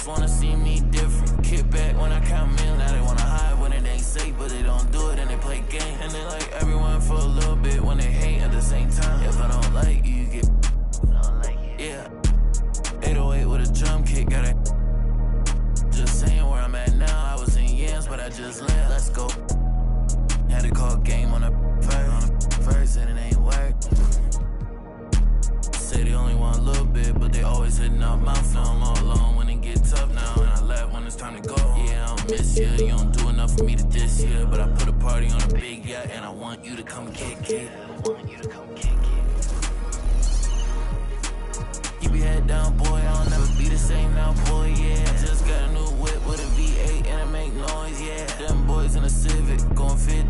just wanna see me different. Kick back when I count millions. Now they wanna hide when it ain't safe, but they don't do it and they play games. And they like everyone for a little bit when they hate at the same time. If I don't like you, you get. Yeah. 808 with a drum kick, got it. Just saying where I'm at now. I was in yams, but I just left. Let's go. Had to call game on the first, and it ain't work. Say they only want a little bit, but they always hitting up my phone. I'm all alone when it get tough now, and I laugh when it's time to go. Yeah, I don't miss you. You don't do enough for me to diss you, but I put a party on a big yacht, and I want you to come kick it. I want you to come kick it. Keep your head down, boy. I'll never be the same now, boy. Yeah, just got a new whip with a V8, and it make noise. Yeah, them boys in a Civic going fit.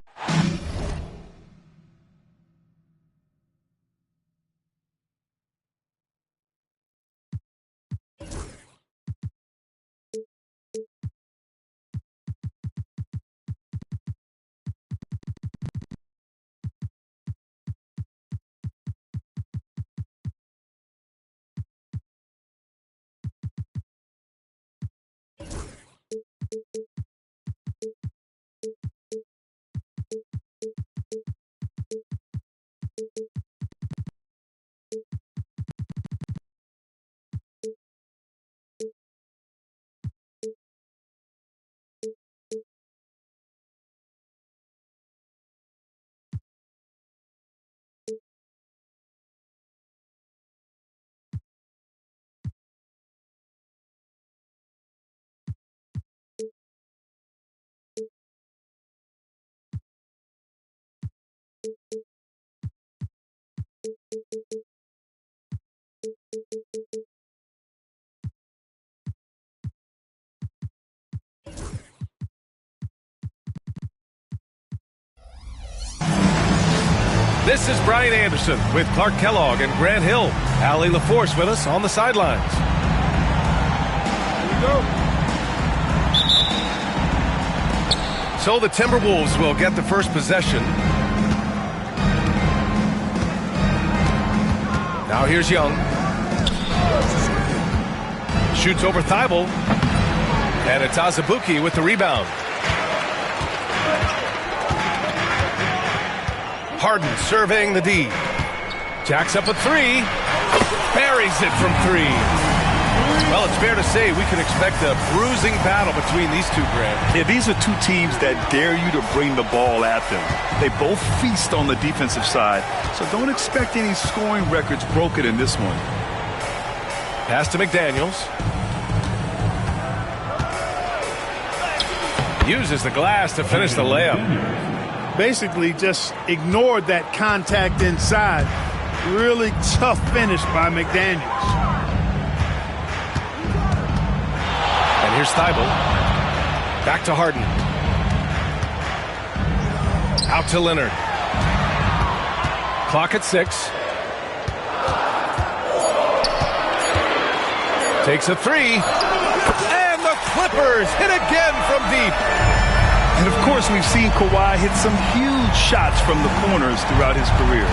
This is Brian Anderson with Clark Kellogg and Grant Hill. Allie LaForce with us on the sidelines. Here we go. So the Timberwolves will get the first possession. Now here's Young. Shoots over Thibault. And it's Azubuike with the rebound. Harden surveying the D. Jacks up a three. Buries it from three. Well, it's fair to say we can expect a bruising battle between these two, Grant. Yeah, these are two teams that dare you to bring the ball at them. They both feast on the defensive side, so don't expect any scoring records broken in this one. Pass to McDaniels. Uses the glass to finish the layup. Basically just ignored that contact inside. Really tough finish by McDaniels. And here's Thibault. Back to Harden. Out to Leonard. Clock at 6. Takes a three. And the Clippers hit again from deep. And of course, we've seen Kawhi hit some huge shots from the corners throughout his career.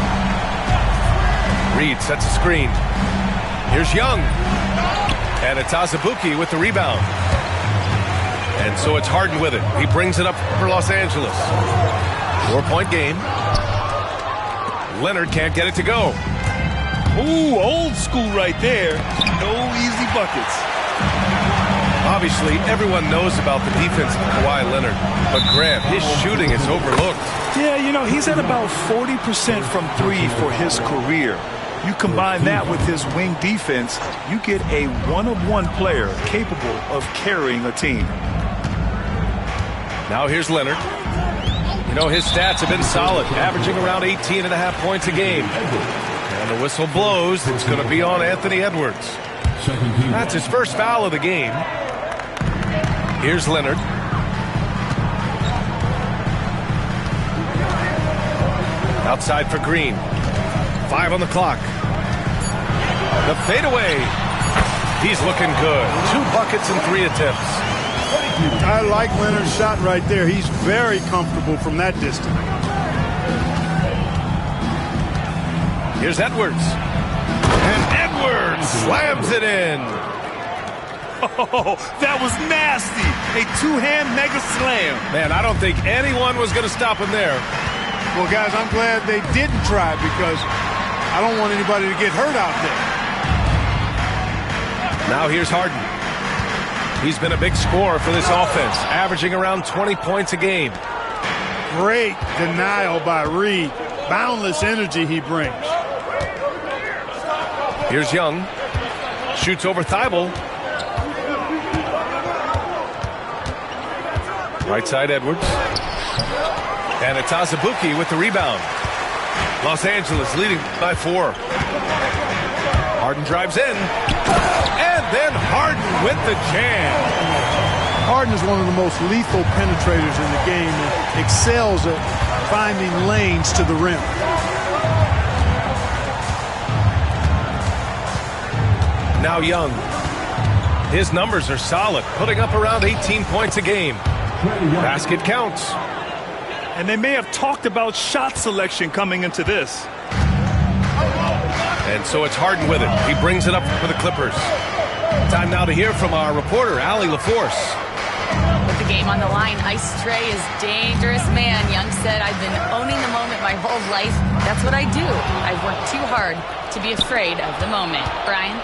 Reed sets a screen. Here's Young. And it's Azubuike with the rebound. And so it's Harden with it. He brings it up for Los Angeles. 4-point game. Leonard can't get it to go. Ooh, old school right there. No easy buckets. Obviously, everyone knows about the defense of Kawhi Leonard, but Grant, his shooting is overlooked. Yeah, you know, he's at about 40% from three for his career. You combine that with his wing defense, you get a one-of-one player capable of carrying a team. Now here's Leonard. You know, his stats have been solid, averaging around 18.5 points a game. And the whistle blows. It's going to be on Anthony Edwards. That's his first foul of the game. Here's Leonard. Outside for Green. 5 on the clock. The fadeaway. He's looking good. 2 buckets and 3 attempts. I like Leonard's shot right there. He's very comfortable from that distance. Here's Edwards. And Edwards slams it in. Oh, that was nasty. A two-hand mega slam. Man, I don't think anyone was going to stop him there. Well, guys, I'm glad they didn't try because I don't want anybody to get hurt out there. Now here's Harden. He's been a big scorer for this offense, averaging around 20 points a game. Great denial by Reed. Boundless energy he brings. Here's Young. Shoots over Thibault. Right side Edwards. And it's Azubuike with the rebound. Los Angeles leading by 4. Harden drives in. And then Harden with the jam. Harden is one of the most lethal penetrators in the game and excels at finding lanes to the rim. Now Young. His numbers are solid, putting up around 18 points a game. Basket counts. And they may have talked about shot selection coming into this. And so it's Harden with it. He brings it up for the Clippers. Time now to hear from our reporter, Allie LaForce. With the game on the line, Ice Trey is dangerous, man. Young said, I've been owning the moment my whole life. That's what I do. I've worked too hard to be afraid of the moment. Brian?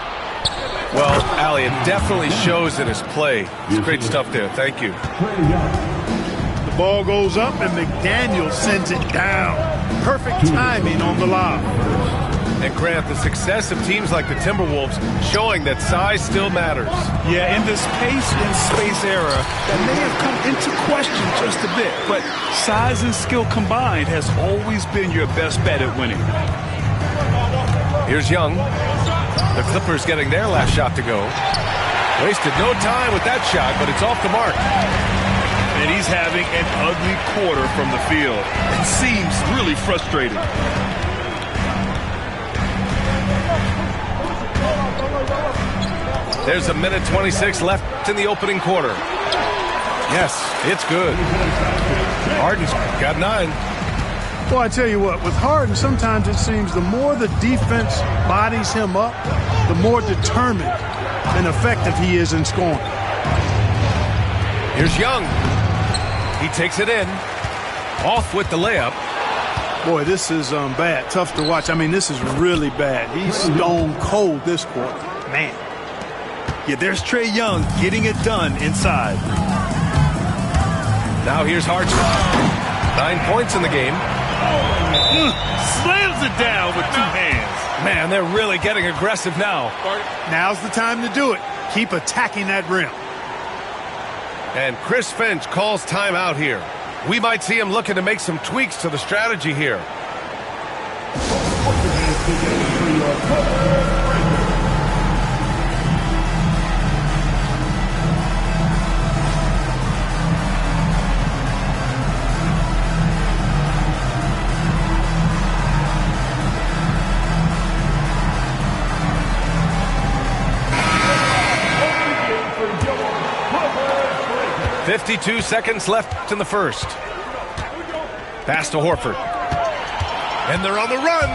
Well, Allie, it definitely shows in his play. It's great stuff there. Thank you. The ball goes up and McDaniel sends it down. Perfect timing on the lob. And Grant, the success of teams like the Timberwolves showing that size still matters. Yeah, in this pace and space era, that may have come into question just a bit, but size and skill combined has always been your best bet at winning. Here's Young. The Clippers getting their last shot to go. Wasted no time with that shot, but it's off the mark. And he's having an ugly quarter from the field. It seems really frustrating. There's a minute 26 left in the opening quarter. Yes, it's good. Harden's got 9. Well, I tell you what, with Harden, sometimes it seems the more the defense bodies him up, the more determined and effective he is in scoring. Here's Young. He takes it in. Off with the layup. Boy, this is bad. Tough to watch. I mean, this is really bad. He's stone cold this quarter. Man. Yeah, there's Trae Young getting it done inside. Now here's Harden. 9 points in the game. Slams it down with 2 hands. Man, they're really getting aggressive now. Now's the time to do it. Keep attacking that rim. And Chris Finch calls timeout here. We might see him looking to make some tweaks to the strategy here. .52 seconds left in the first. Pass to Horford. And they're on the run.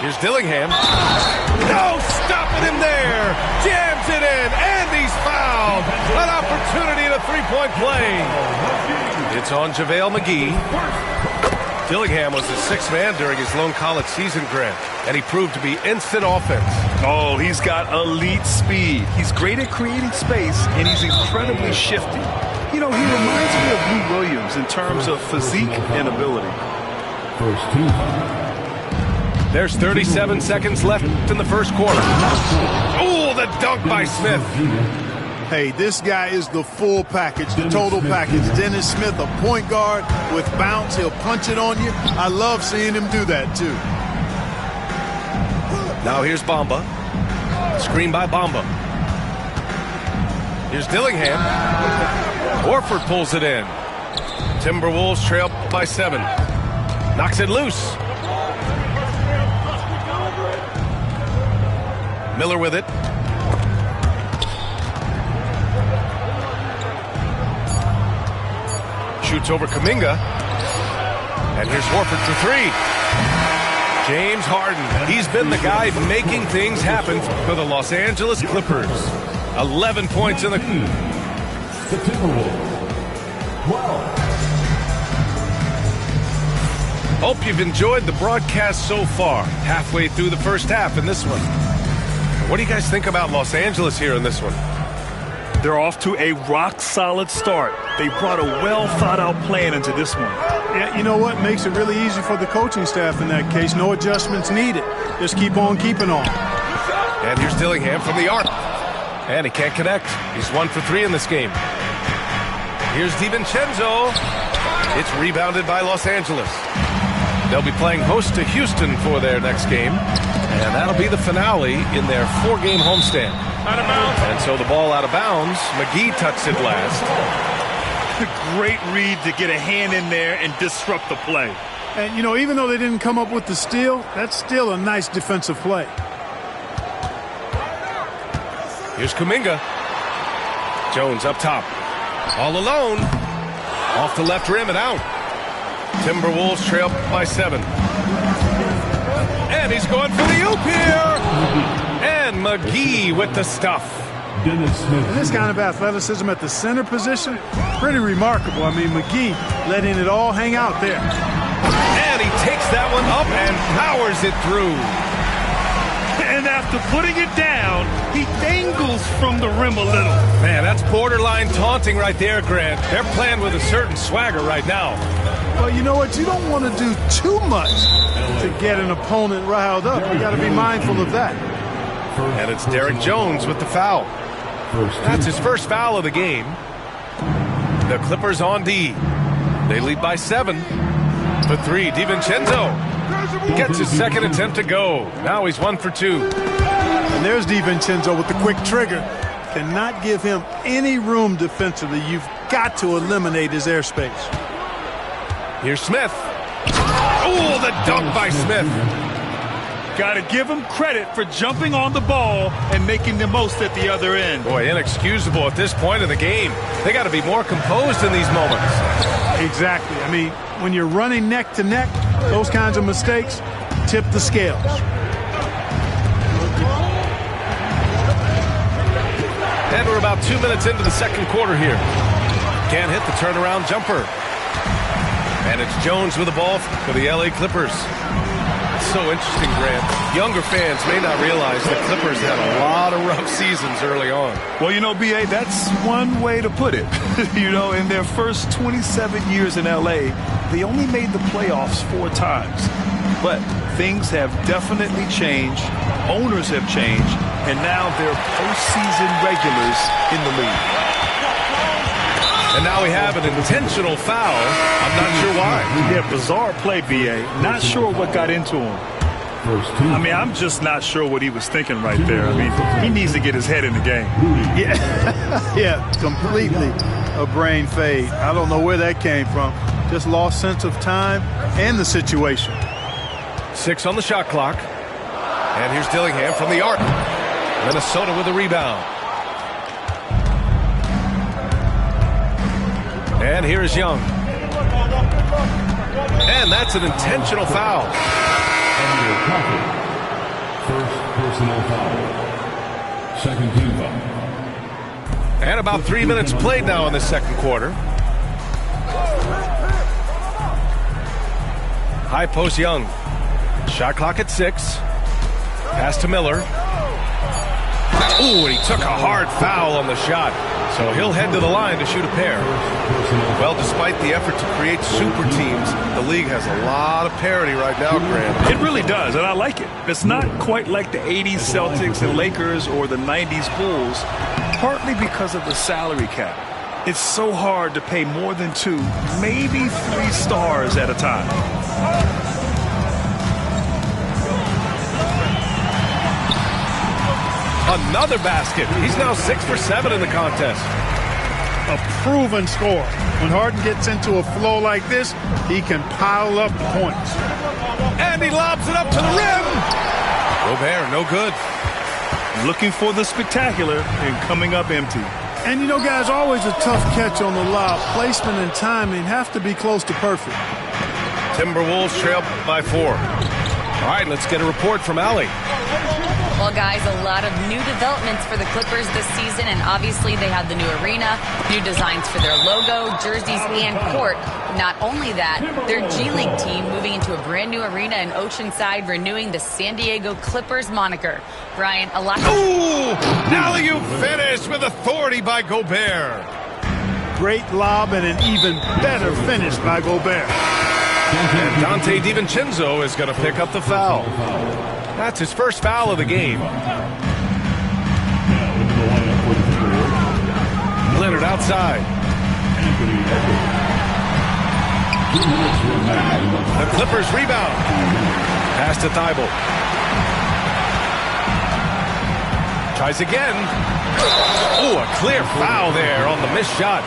Here's Dillingham. No, stopping him there. Jams it in, and he's fouled. An opportunity in a three-point play. It's on JaVale McGee. Dillingham was the 6th man during his lone college season, Grant, and he proved to be instant offense. Oh, he's got elite speed. He's great at creating space, and he's incredibly shifty. You know, he reminds me of Lou Williams in terms of physique and ability. First team. There's 37 seconds left in the first quarter. Oh, the dunk by Smith. Hey, this guy is the full package, the total package. Dennis Smith, a point guard with bounce. He'll punch it on you. I love seeing him do that, too. Now here's Bamba. Screen by Bamba. Here's Dillingham. Horford pulls it in. Timberwolves trail by 7. Knocks it loose. Miller with it. Shoots over Kuminga. And here's Horford for 3. James Harden. He's been the guy making things happen for the Los Angeles Clippers. 11 points in the... The Timberwolves. 12. Hope you've enjoyed the broadcast so far. Halfway through the first half in this one. What do you guys think about Los Angeles here in this one? They're off to a rock-solid start. They brought a well-thought-out plan into this one. Yeah, you know what? Makes it really easy for the coaching staff in that case. No adjustments needed. Just keep on keeping on. And here's Dillingham from the arc. And he can't connect. He's 1 for 3 in this game. Here's DiVincenzo. It's rebounded by Los Angeles. They'll be playing host to Houston for their next game. And that'll be the finale in their 4-game homestand. Out of bounds. And so the ball out of bounds. McGee touched it last. Great read to get a hand in there and disrupt the play. And, you know, even though they didn't come up with the steal, that's still a nice defensive play. Here's Kuminga. Jones up top. All alone. Off the left rim and out. Timberwolves trail by 7. And he's going for the oop here. And McGee with the stuff. This kind of athleticism at the center position, pretty remarkable. I mean, McGee letting it all hang out there. And he takes that one up and powers it through. And after putting it down, he dangles from the rim a little. Man, that's borderline taunting right there, Grant. They're playing with a certain swagger right now. Well, you know what? You don't want to do too much to get an opponent riled up. You got to be mindful of that. And it's Derek Jones with the foul. That's his first foul of the game. The Clippers on D. They lead by 7. For 3, DiVincenzo gets his second attempt to go. Now he's 1 for 2. And there's DiVincenzo with the quick trigger. Cannot give him any room defensively. You've got to eliminate his airspace. Here's Smith. Oh, the dunk by Smith. Got to give him credit for jumping on the ball and making the most at the other end. Boy, inexcusable at this point in the game. They got to be more composed in these moments. Exactly. I mean, when you're running neck to neck, those kinds of mistakes tip the scales. And we're about 2 minutes into the second quarter here. Can't hit the turnaround jumper. And it's Jones with the ball for the LA Clippers. It's so interesting, Grant. Younger fans may not realize the Clippers had a lot of rough seasons early on. Well, you know, B.A., that's one way to put it. You know, in their first 27 years in L.A., they only made the playoffs 4 times. But things have definitely changed. Owners have changed. And now they're postseason regulars in the league. And now we have an intentional foul. I'm not sure why. Yeah, bizarre play, B.A. Not sure what got into him. I mean, I'm just not sure what he was thinking right there. I mean, he needs to get his head in the game. Yeah, yeah, completely a brain fade. I don't know where that came from. Just lost sense of time and the situation. 6 on the shot clock. And here's Dillingham from the arc. Minnesota with a rebound. And here is Young. And that's an intentional foul. First personal foul. Second team foul. And about 3 minutes played now in the second quarter. High post Young. Shot clock at 6. Pass to Miller. Ooh, and he took a hard foul on the shot. So he'll head to the line to shoot a pair. Well, despite the effort to create super teams, the league has a lot of parity right now, Grant. It really does, and I like it. It's not quite like the 80s Celtics and Lakers or the 90s Bulls, partly because of the salary cap. It's so hard to pay more than 2, maybe 3 stars at a time. Another basket. He's now 6 for 7 in the contest. A proven scorer. When Harden gets into a flow like this, he can pile up points. And he lobs it up to the rim. Gobert, no good. Looking for the spectacular and coming up empty. And, you know, guys, always a tough catch on the lob. Placement and timing have to be close to perfect. Timberwolves trail by 4. All right, let's get a report from Allie. Well, guys, a lot of new developments for the Clippers this season, and obviously they have the new arena, new designs for their logo, jerseys, and court. Not only that, their G League team moving into a brand new arena in Oceanside, renewing the San Diego Clippers moniker. Brian, a lot. Ooh! Alley-oop finish with authority by Gobert. Great lob and an even better finish by Gobert. And Dante DiVincenzo is going to pick up the foul. That's his first foul of the game. Leonard outside. The Clippers rebound. Pass to Thibault. Tries again. Oh, a clear foul there on the missed shot.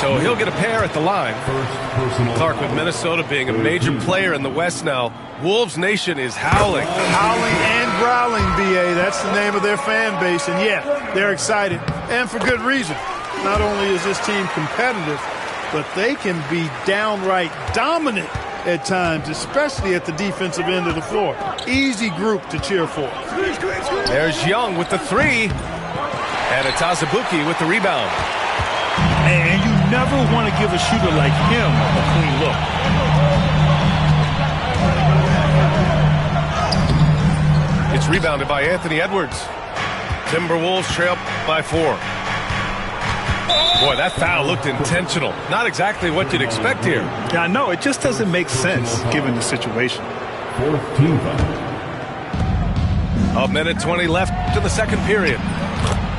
So he'll get a pair at the line. Clark, with Minnesota being a major player in the West now, Wolves Nation is howling. Howling and growling, B.A. That's the name of their fan base. And, yeah, they're excited. And for good reason. Not only is this team competitive, but they can be downright dominant at times, especially at the defensive end of the floor. Easy group to cheer for. There's Young with the three. And it's Azubuike with the rebound. And you never want to give a shooter like him a clean look. It's rebounded by Anthony Edwards. Timberwolves trail by 4. Boy, that foul looked intentional. Not exactly what you'd expect here. Yeah, I know. It just doesn't make sense given the situation. 14 foul. A minute 20 left to the second period.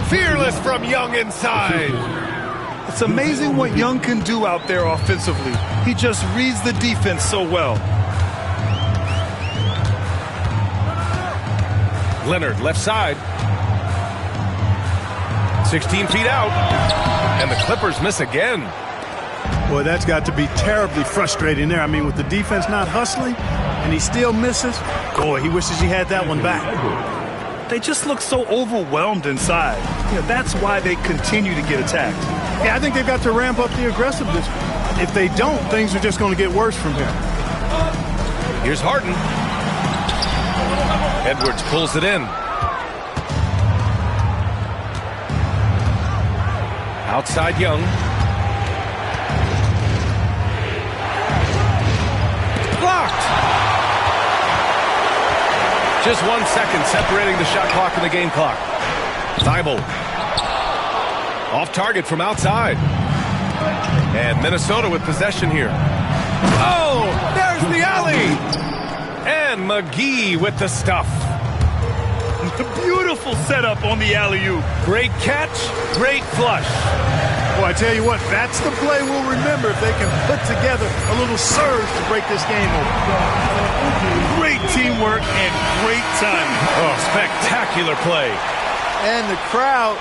Fearless from Young inside. It's amazing what Young can do out there offensively. He just reads the defense so well. Leonard left side. 16 feet out. And the Clippers miss again. Boy, that's got to be terribly frustrating there. I mean, with the defense not hustling and he still misses, boy, he wishes he had that one back. They just look so overwhelmed inside. You know, that's why they continue to get attacked. Yeah, I think they've got to ramp up the aggressiveness. If they don't, things are just going to get worse from here. Here's Harden. Edwards pulls it in. Outside Young. Blocked. Just 1 second separating the shot clock and the game clock. Thibault. Off target from outside. And Minnesota with possession here. Oh, there's the alley. And McGee with the stuff. Beautiful setup on the alley-oop. Great catch, great flush. Boy, I tell you what, that's the play we'll remember if they can put together a little surge to break this game open. Great teamwork and great timing. Oh, spectacular play. And the crowd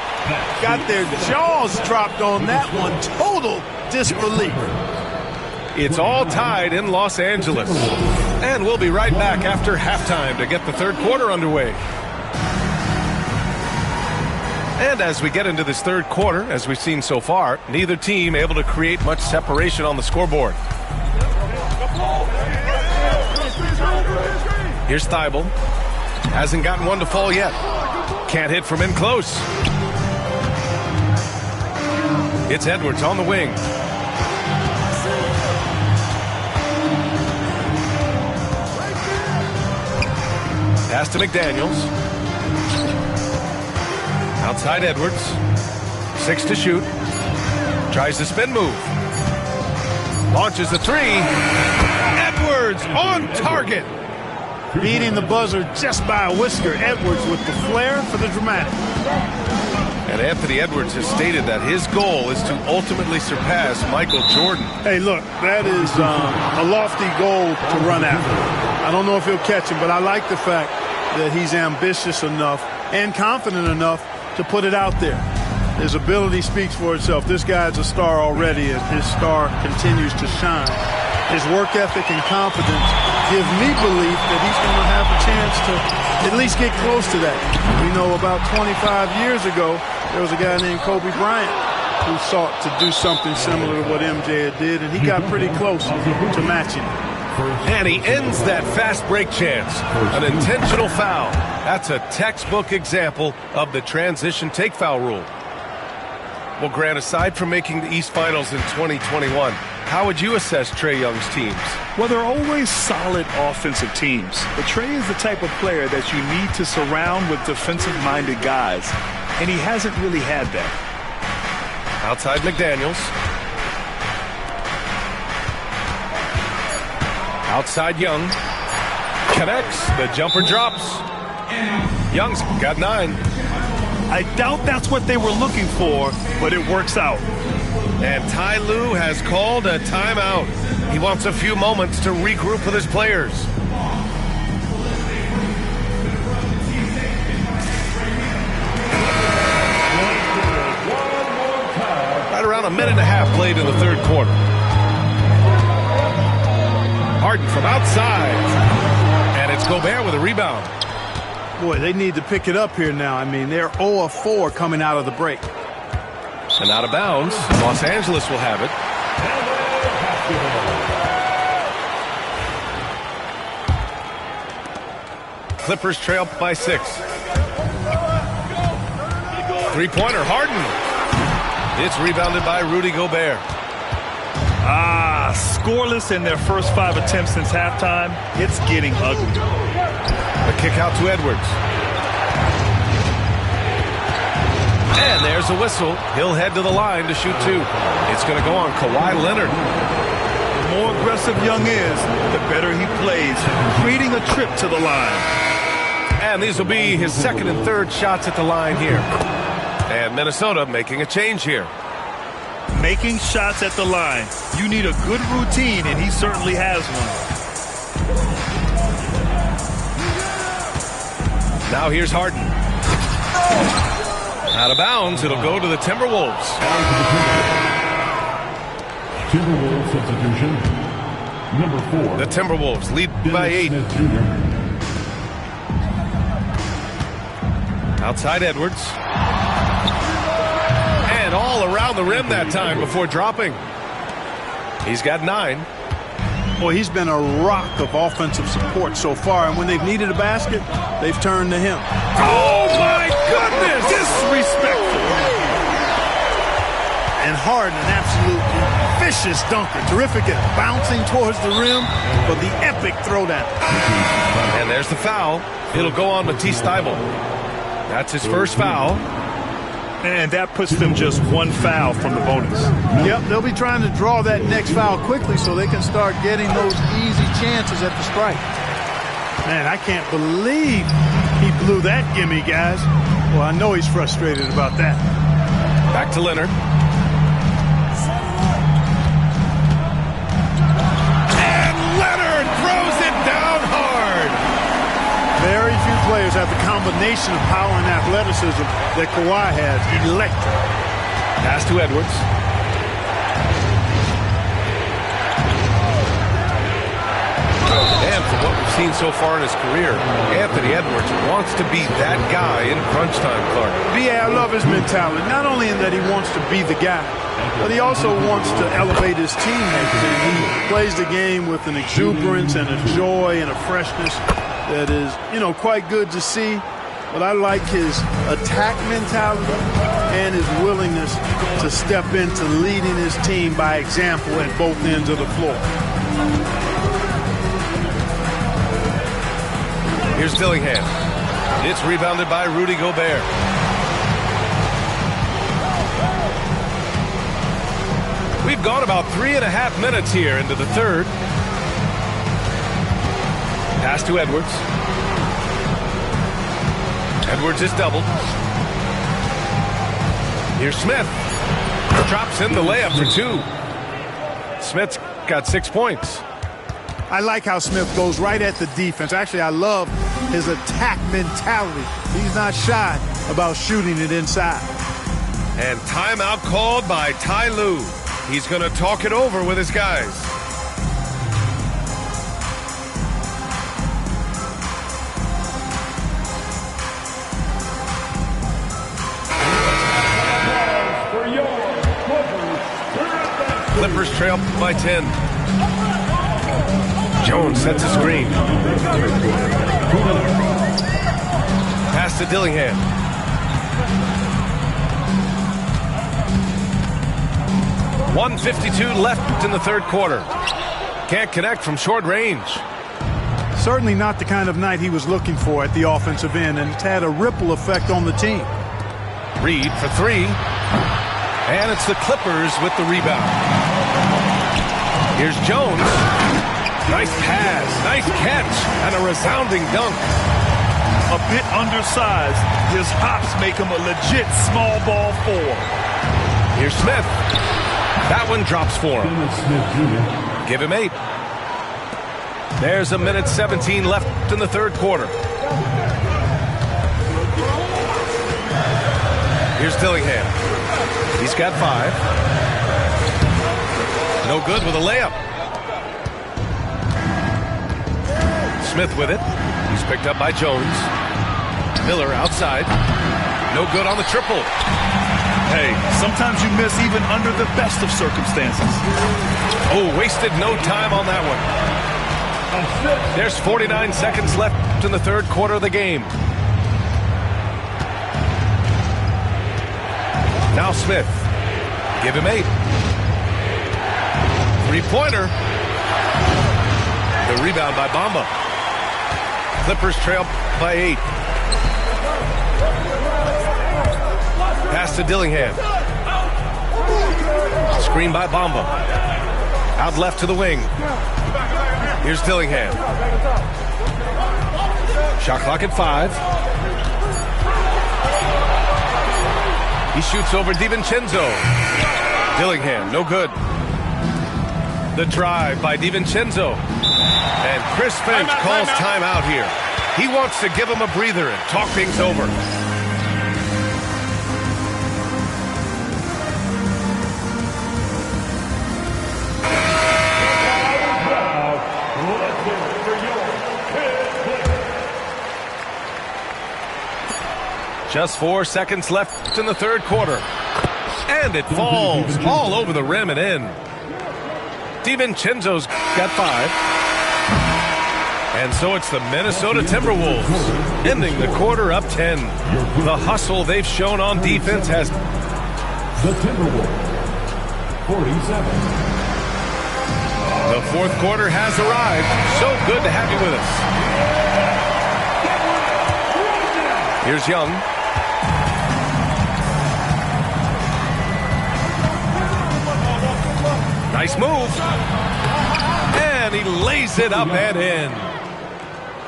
got their jaws dropped on that one. Total disbelief. It's all tied in Los Angeles. And we'll be right back after halftime to get the third quarter underway. And as we get into this third quarter, as we've seen so far, neither team able to create much separation on the scoreboard. Here's Thibault. Hasn't gotten one to fall yet. Can't hit from in close. It's Edwards on the wing. Pass to McDaniels. Outside Edwards. 6 to shoot. Tries the spin move. Launches the three. Edwards on target. Beating the buzzer just by a whisker. Edwards with the flair for the dramatic. And Anthony Edwards has stated that his goal is to ultimately surpass Michael Jordan. Hey, look, that is a lofty goal to run after. I don't know if he'll catch him, but I like the fact that he's ambitious enough and confident enough to put it out there. His ability speaks for itself. This guy's a star already, and his star continues to shine. His work ethic and confidence give me belief that he's going to have a chance to at least get close to that. You know, about 25 years ago, there was a guy named Kobe Bryant who sought to do something similar to what MJ did, and he got pretty close to matching it. And he ends that fast break chance. An intentional foul. That's a textbook example of the transition take foul rule. Well, Grant, aside from making the East Finals in 2021, how would you assess Trae Young's teams? Well, they're always solid offensive teams. But Trae is the type of player that you need to surround with defensive-minded guys, and he hasn't really had that. Outside McDaniels. Outside Young. Connects. The jumper drops. Young's got 9. I doubt that's what they were looking for, but it works out. And Ty Lue has called a timeout. He wants a few moments to regroup with his players. Right around a minute and a half played in the third quarter. Harden from outside. And it's Gobert with a rebound. Boy, they need to pick it up here now. I mean, they're 0 of 4 coming out of the break. And out of bounds. Los Angeles will have it. Clippers trail by 6. Three-pointer, Harden. It's rebounded by Rudy Gobert. Scoreless in their first 5 attempts since halftime. It's getting ugly. The kick out to Edwards. And there's a whistle. He'll head to the line to shoot 2. It's going to go on Kawhi Leonard. The more aggressive Young is, the better he plays, creating a trip to the line. And these will be his second and third shots at the line here. And Minnesota making a change here. Making shots at the line. You need a good routine, and he certainly has one. Now here's Harden. Out of bounds, it'll go to the Timberwolves. Timberwolves substitution, number 4. The Timberwolves lead by 8. Outside Edwards. And all around the rim that time before dropping. He's got 9. Boy, he's been a rock of offensive support so far, and when they've needed a basket, they've turned to him. Oh, my goodness! Disrespectful. And Harden, an absolute vicious dunker. Terrific at bouncing towards the rim for the epic throwdown. And there's the foul. It'll go on Matisse Thybulle. That's his first foul. And that puts them just 1 foul from the bonus. Yep, they'll be trying to draw that next foul quickly so they can start getting those easy chances at the strike. Man, I can't believe he blew that gimme, guys. Well, I know he's frustrated about that. Back to Leonard. And Leonard throws it down hard. Very few players have the combination of power and athleticism that Kawhi has. Electric. Pass to Edwards. And from what we've seen so far in his career, Anthony Edwards wants to be that guy in crunch time, Clark. Yeah, I love his mentality. Not only in that he wants to be the guy, but he also wants to elevate his teammates. And he plays the game with an exuberance and a joy and a freshness that is, quite good to see. But I like his attack mentality and his willingness to step into leading his team by example at both ends of the floor. Here's Dillingham. It's rebounded by Rudy Gobert. We've gone about 3.5 minutes here into the third. Pass to Edwards. Edwards is doubled. Here's Smith. Drops in the layup for 2. Smith's got 6 points. I like how Smith goes right at the defense. Actually, I love his attack mentality. He's not shy about shooting it inside. And timeout called by Ty Lue. He's going to talk it over with his guys. Clippers trail by 10. Jones sets a screen. Pass to Dillingham. .152 left in the third quarter. Can't connect from short range. Certainly not the kind of night he was looking for at the offensive end, and it's had a ripple effect on the team. Reed for three. And it's the Clippers with the rebound. Here's Jones. Nice pass, nice catch, and a resounding dunk. A bit undersized. His hops make him a legit small ball four. Here's Smith. That one drops for him. Give him 8. There's a minute 17 left in the third quarter. Here's Dillingham. He's got 5. No good with a layup. Smith with it. He's picked up by Jones. Miller outside. No good on the triple. Hey, sometimes you miss even under the best of circumstances. Oh, wasted no time on that one. There's 49 seconds left in the third quarter of the game. Now Smith. Give him 8. Three-pointer. The rebound by Bamba. Clippers trail by 8. Pass to Dillingham. Screen by Bamba. Out left to the wing. Here's Dillingham. Shot clock at 5. He shoots over DiVincenzo. Dillingham, no good. The drive by DiVincenzo. And Chris Finch calls timeout here. He wants to give him a breather and talk things over. Just 4 seconds left in the third quarter. And it falls all over the rim and in. DiVincenzo's got 5. And so it's the Minnesota Timberwolves ending the quarter up 10. The hustle they've shown on defense has... The Timberwolves, 47. The fourth quarter has arrived. So good to have you with us. Here's Young. Nice move. And he lays it up and in.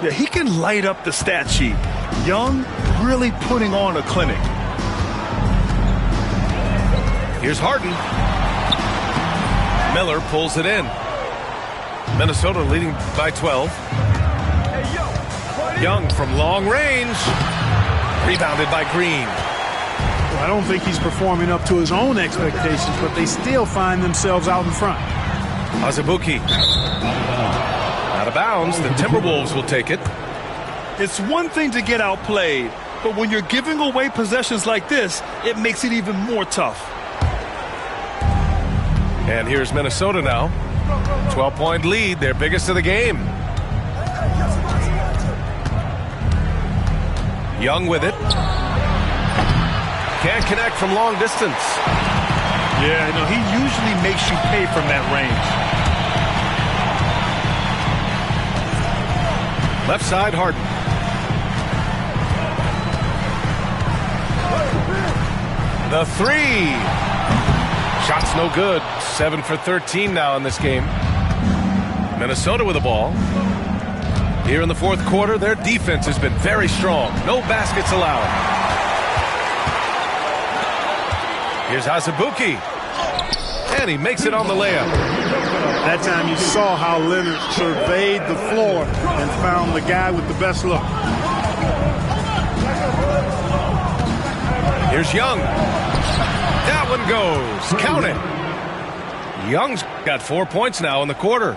Yeah, he can light up the stat sheet. Young really putting on a clinic. Here's Harden. Miller pulls it in. Minnesota leading by 12. Young from long range. Rebounded by Green. Well, I don't think he's performing up to his own expectations, but they still find themselves out in front. Azubuike. Out of bounds. The Timberwolves will take it. It's one thing to get outplayed, but when you're giving away possessions like this, it makes it even more tough. And here's Minnesota now. 12-point lead, their biggest of the game. Young with it. Can't connect from long distance. Yeah, no, he usually makes you pay from that range. Left side, Harden. The 3. Shot's no good. 7 for 13 now in this game. Minnesota with the ball. Here in the fourth quarter, their defense has been very strong. No baskets allowed. Here's Azubuike. And he makes it on the layup. That time you saw how Leonard surveyed the floor and found the guy with the best look. Here's Young. That one goes. Count it. Young's got 4 points now in the quarter.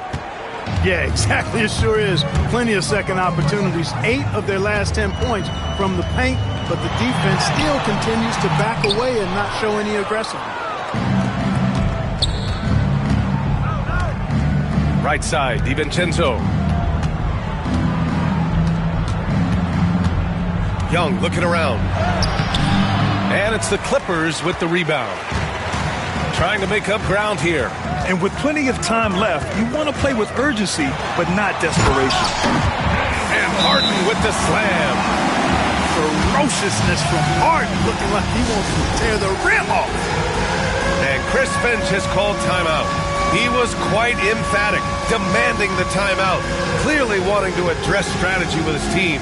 Yeah, exactly. It sure is. Plenty of second opportunities. 8 of their last 10 points from the paint, but the defense still continues to back away and not show any aggressiveness. Right side, DiVincenzo. Young looking around. And it's the Clippers with the rebound. Trying to make up ground here. And with plenty of time left, you want to play with urgency, but not desperation. And Harden with the slam. Ferociousness from Harden, looking like he wants to tear the rim off. And Chris Finch has called timeout. He was quite emphatic, demanding the timeout, clearly wanting to address strategy with his team.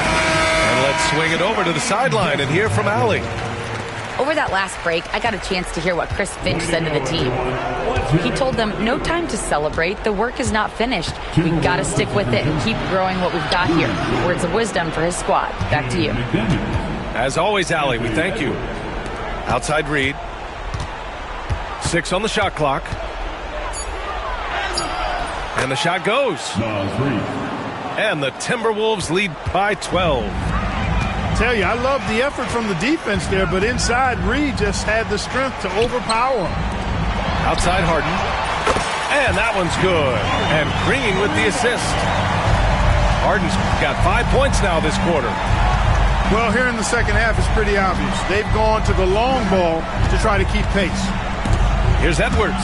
And let's swing it over to the sideline and hear from Allie. Over that last break, I got a chance to hear what Chris Finch said to the team. He told them, no time to celebrate. The work is not finished. We got to stick with it and keep growing what we've got here. Words of wisdom for his squad. Back to you. As always, Allie, we thank you. Outside Reed. 6 on the shot clock. And the shot goes. And the Timberwolves lead by 12. Tell you, I love the effort from the defense there, but inside, Reed just had the strength to overpower him. Outside Harden. And that one's good. And Green with the assist. Harden's got 5 points now this quarter. Well, here in the second half, it's pretty obvious. They've gone to the long ball to try to keep pace. Here's Edwards.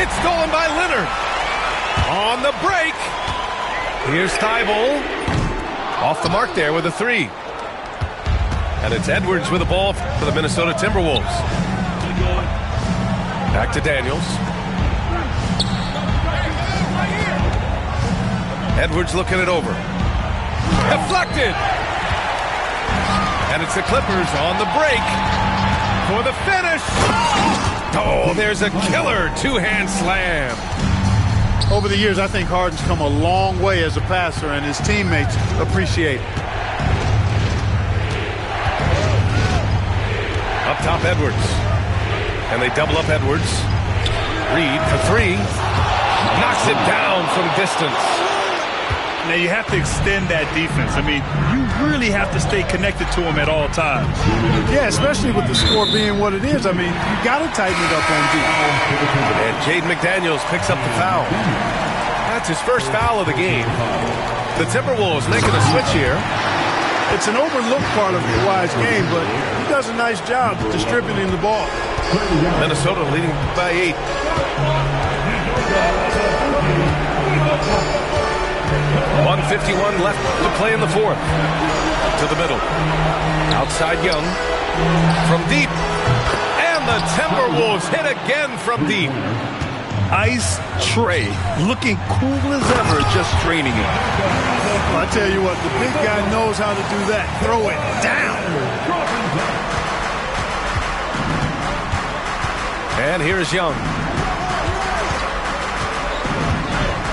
It's stolen by Leonard. On the break. Here's Thibault. Off the mark there with a 3. And it's Edwards with the ball for the Minnesota Timberwolves. Back to Daniels. Edwards looking it over. Deflected. And it's the Clippers on the break for the finish. Oh, there's a killer two-hand slam. Over the years, I think Harden's come a long way as a passer, and his teammates appreciate it. Up top, Edwards. And they double up Edwards. Reed for 3. Knocks it down from distance. Now, you have to extend that defense. I mean, you really have to stay connected to him at all times. Yeah, especially with the score being what it is. I mean, you got to tighten it up on defense. And Jaden McDaniels picks up the foul. That's his first foul of the game. The Timberwolves making a switch here. It's an overlooked part of Kawhi's game, but he does a nice job distributing the ball. Minnesota leading by 8. 1:51 left to play in the fourth. To the middle. Outside Young. From deep. And the Timberwolves hit again from deep. Ice Trey, looking cool as ever, just training him. Well, I tell you what, the big guy knows how to do that. Throw it down. And here's Young.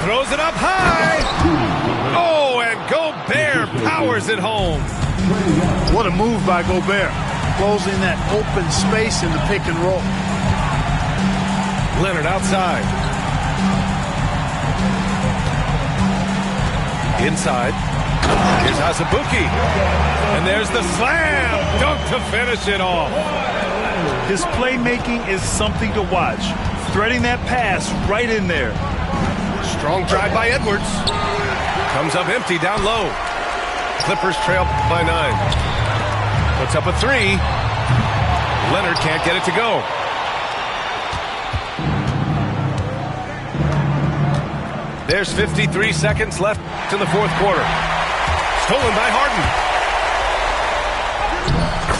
Throws it up high. Oh, and Gobert powers it home. What a move by Gobert. Closing that open space in the pick and roll. Leonard outside. Inside. Here's Azubuike. And there's the slam. Dunk to finish it off. His playmaking is something to watch. Threading that pass right in there. Strong drive by Edwards. Comes up empty down low. Clippers trail by 9. Puts up a 3. Leonard can't get it to go. There's 53 seconds left in the fourth quarter. Stolen by Harden.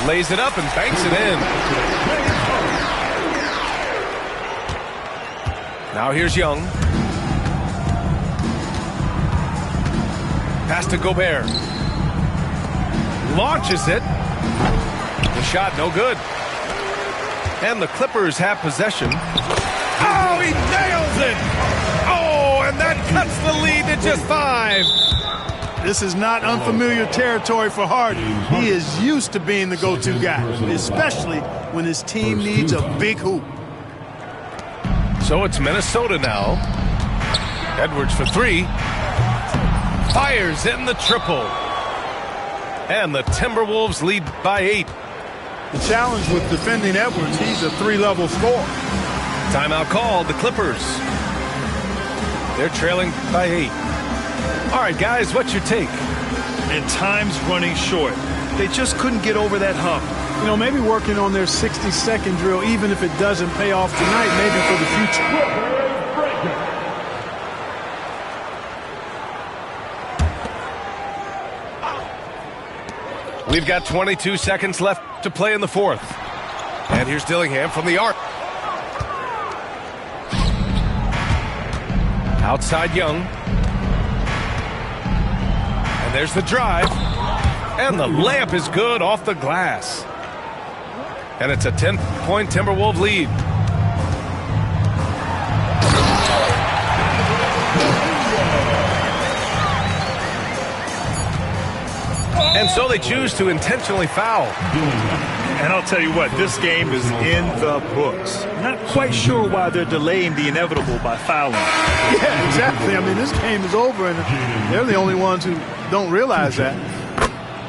Lays it up and banks it in. Now here's Young. Pass to Gobert. Launches it. The shot no good. And the Clippers have possession. Oh, he nails it! Oh, and that cuts the lead to just 5. This is not unfamiliar territory for Harden. He is used to being the go-to guy, especially when his team needs a big hoop. So it's Minnesota now. Edwards for 3. Fires in the triple. And the Timberwolves lead by 8. The challenge with defending Edwards, he's a 3-level scorer. Timeout called, the Clippers. They're trailing by 8. All right, guys, what's your take? And time's running short. They just couldn't get over that hump. You know, maybe working on their 60-second drill, even if it doesn't pay off tonight, maybe for the future. We've got 22 seconds left to play in the fourth. And here's Dillingham from the arc. Outside Young. And there's the drive. And the layup is good off the glass. And it's a 10-point Timberwolves lead. And so they choose to intentionally foul. And I'll tell you what, this game is in the books. Not quite sure why they're delaying the inevitable by fouling. Yeah, exactly. I mean, this game is over, and they're the only ones who don't realize that.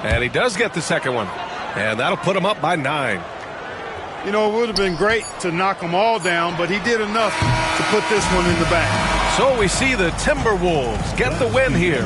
And he does get the second one. And that'll put him up by 9. You know, it would have been great to knock them all down, but he did enough to put this one in the back. So we see the Timberwolves get the win here.